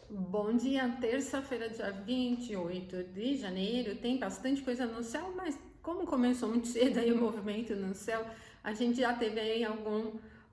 Bom dia, terça-feira, dia 28 de janeiro. Tem bastante coisa no céu, mas como começou muito cedo aí o movimento no céu, a gente já teve aí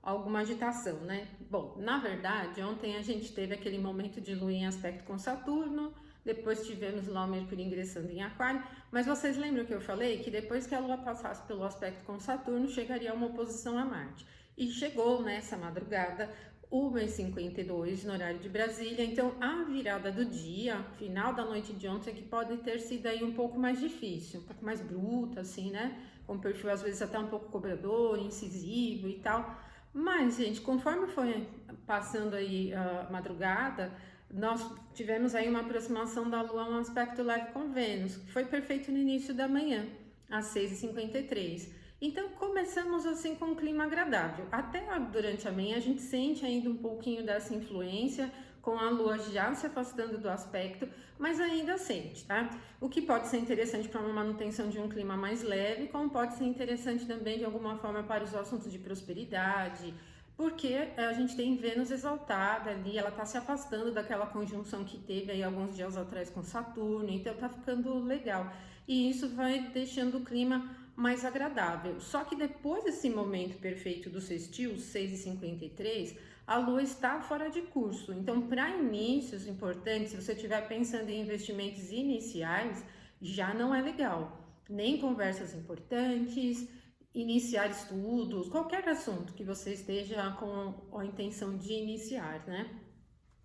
alguma agitação, né? Bom, na verdade, ontem a gente teve aquele momento de lua em aspecto com Saturno, depois tivemos lá o Mercúrio ingressando em Aquário, mas vocês lembram que eu falei que depois que a lua passasse pelo aspecto com Saturno, chegaria uma oposição a Marte. E chegou nessa madrugada 1h52 no horário de Brasília, então a virada do dia, final da noite de ontem, é que pode ter sido aí um pouco mais difícil, um pouco mais bruta, assim, né? Com perfil às vezes até um pouco cobrador, incisivo e tal. Mas, gente, conforme foi passando aí a madrugada, nós tivemos aí uma aproximação da Lua a um aspecto leve com Vênus, que foi perfeito no início da manhã, às 6h53. Então começamos assim com um clima agradável. Até durante a manhã a gente sente ainda um pouquinho dessa influência, com a lua já se afastando do aspecto, mas ainda sente, tá? O que pode ser interessante para uma manutenção de um clima mais leve, como pode ser interessante também de alguma forma para os assuntos de prosperidade, porque a gente tem Vênus exaltada ali, ela está se afastando daquela conjunção que teve aí alguns dias atrás com Saturno, então tá ficando legal. E isso vai deixando o clima mais agradável. Só que depois desse momento perfeito do sextil, 6h53, a Lua está fora de curso. Então, para inícios importantes, se você estiver pensando em investimentos iniciais, já não é legal. Nem conversas importantes, iniciar estudos, qualquer assunto que você esteja com a intenção de iniciar, né?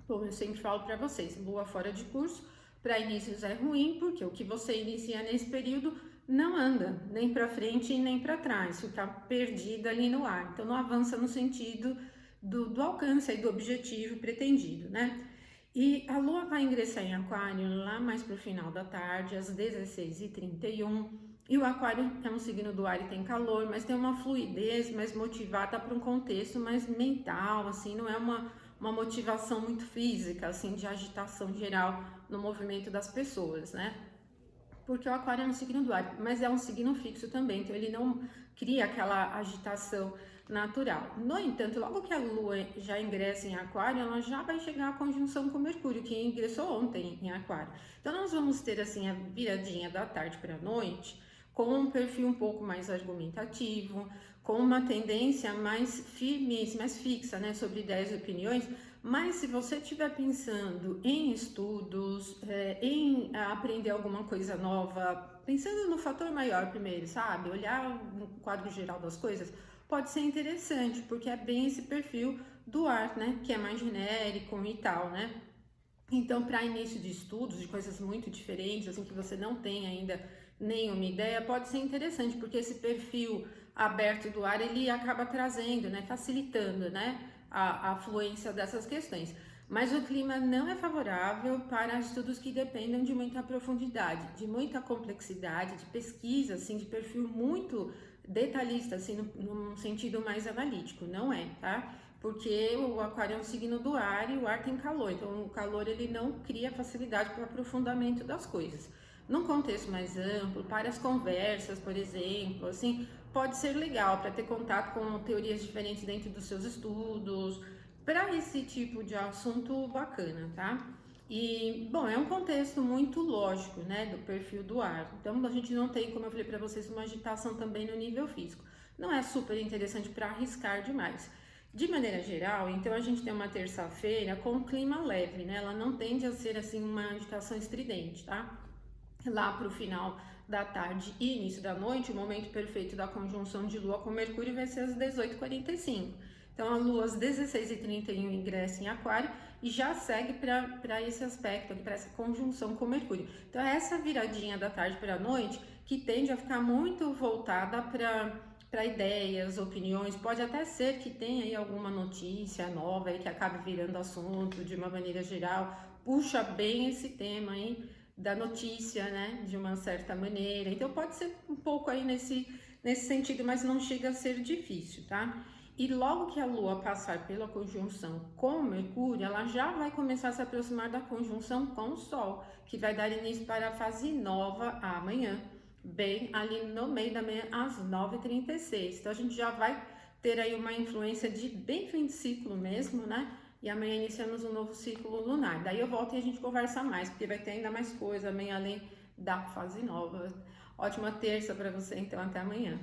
Bom, eu sempre falo para vocês, Lua fora de curso, para inícios é ruim, porque o que você inicia nesse período não anda nem para frente nem para trás, fica perdida ali no ar. Então não avança no sentido do alcance e do objetivo pretendido, né? E a Lua vai ingressar em Aquário lá mais para o final da tarde, às 16h31. E o Aquário é um signo do ar e tem calor, mas tem uma fluidez mais motivada para um contexto mais mental, assim, não é uma motivação muito física, assim, de agitação geral no movimento das pessoas, né? Porque o Aquário é um signo do ar, mas é um signo fixo também, então ele não cria aquela agitação natural. No entanto, logo que a Lua já ingressa em Aquário, ela já vai chegar à conjunção com Mercúrio, que ingressou ontem em Aquário. Então nós vamos ter assim a viradinha da tarde para a noite, com um perfil um pouco mais argumentativo, com uma tendência mais firme, mais fixa, né, sobre ideias e opiniões. Mas se você estiver pensando em estudos, em aprender alguma coisa nova, pensando no fator maior primeiro, sabe? Olhar no quadro geral das coisas, pode ser interessante, porque é bem esse perfil do ar, né? Que é mais genérico e tal, né? Então, para início de estudos, de coisas muito diferentes, assim, que você não tem ainda nenhuma ideia, pode ser interessante, porque esse perfil aberto do ar, ele acaba trazendo, né, facilitando, né, a fluência dessas questões. Mas o clima não é favorável para estudos que dependam de muita profundidade, de muita complexidade, de pesquisa, assim, de perfil muito detalhista, assim, num sentido mais analítico, não é, tá? Porque o aquário é um signo do ar e o ar tem calor, então o calor ele não cria facilidade para o aprofundamento das coisas. Num contexto mais amplo, para as conversas, por exemplo, assim, pode ser legal para ter contato com teorias diferentes dentro dos seus estudos, para esse tipo de assunto bacana, tá? E, bom, é um contexto muito lógico, né, do perfil do ar. Então, a gente não tem, como eu falei para vocês, uma agitação também no nível físico. Não é super interessante para arriscar demais. De maneira geral, então a gente tem uma terça-feira com um clima leve, né? Ela não tende a ser assim uma agitação estridente, tá? Lá para o final da tarde e início da noite, o momento perfeito da conjunção de Lua com Mercúrio vai ser às 18h45. Então a Lua às 16h31 ingressa em Aquário e já segue para esse aspecto, para essa conjunção com Mercúrio. Então é essa viradinha da tarde para a noite que tende a ficar muito voltada para ideias, opiniões, pode até ser que tenha aí alguma notícia nova aí que acabe virando assunto de uma maneira geral, puxa bem esse tema aí da notícia, né, de uma certa maneira, então pode ser um pouco aí nesse sentido, mas não chega a ser difícil, tá? E logo que a Lua passar pela conjunção com Mercúrio, ela já vai começar a se aproximar da conjunção com o Sol, que vai dar início para a fase nova amanhã, bem ali no meio da manhã, às 9h36. Então a gente já vai ter aí uma influência de bem fim de ciclo mesmo, né? e amanhã iniciamos um novo ciclo lunar. Daí eu volto e a gente conversa mais, porque vai ter ainda mais coisa amanhã além da fase nova. Ótima terça para você, então até amanhã.